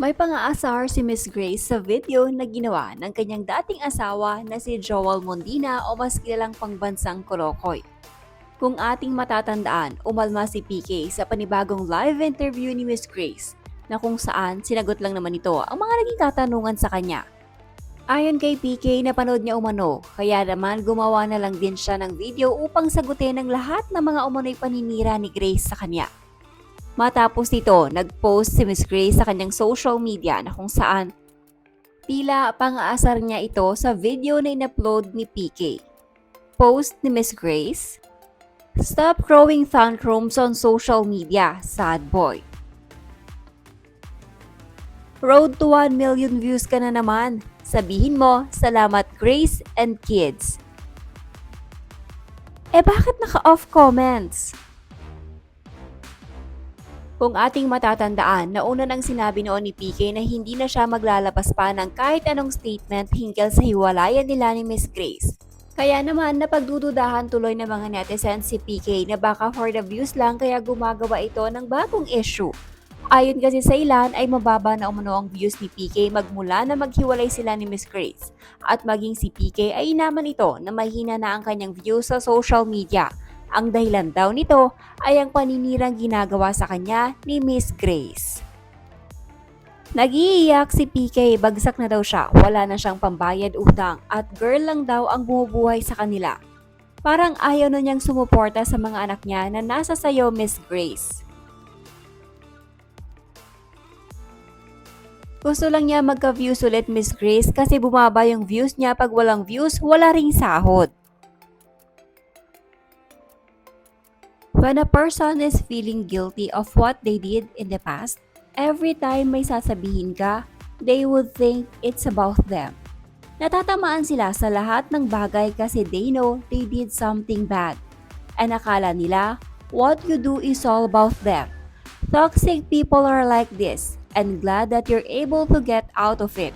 May pang-aasar si Miss Grace sa video na ginawa ng kanyang dating asawa na si Joel Mondina o mas kilalang pangbansang Kolokoy. Kung ating matatandaan, umalma si PK sa panibagong live interview ni Miss Grace na kung saan sinagot lang naman ito ang mga naging katanungan sa kanya. Ayon kay PK, napanood niya umano, kaya naman gumawa na lang din siya ng video upang sagutin ang lahat ng mga umano'y paninira ni Grace sa kanya. Matapos nito, nag-post si Miss Grace sa kanyang social media na kung saan tila pang-aasar niya ito sa video na in-upload ni PK. Post ni Miss Grace: "Stop throwing tantrums on social media, sad boy. Road to 1 million views ka na naman. Sabihin mo, salamat Grace and kids." Bakit naka-off comments? Kung ating matatandaan, nauna nang sinabi noon ni PK na hindi na siya maglalabas pa ng kahit anong statement hinggil sa hiwalayan nila ni Miss Grace. Kaya naman napagdududahan tuloy ng mga netizens si PK na baka for the views lang kaya gumagawa ito ng bagong issue. Ayon kasi sa ilan ay mababa na umano ang views ni PK magmula na maghiwalay sila ni Miss Grace. At maging si PK ay inaman ito na mahina na ang kanyang views sa social media. Ang dahilan daw nito ay ang paninirang ginagawa sa kanya ni Miss Grace. Nag-iiyak si PK, bagsak na daw siya, wala na siyang pambayad utang at girl lang daw ang bumubuhay sa kanila. Parang ayaw na niyang sumuporta sa mga anak niya na nasa sayo, Miss Grace. Gusto lang niya magka-views ulit, Miss Grace, kasi bumaba yung views niya pag walang views, wala ring sahod. When a person is feeling guilty of what they did in the past, every time may sasabihin ka, they would think it's about them. Natatamaan sila sa lahat ng bagay kasi they know they did something bad. And akala nila, what you do is all about them. Toxic people are like this, and glad that you're able to get out of it.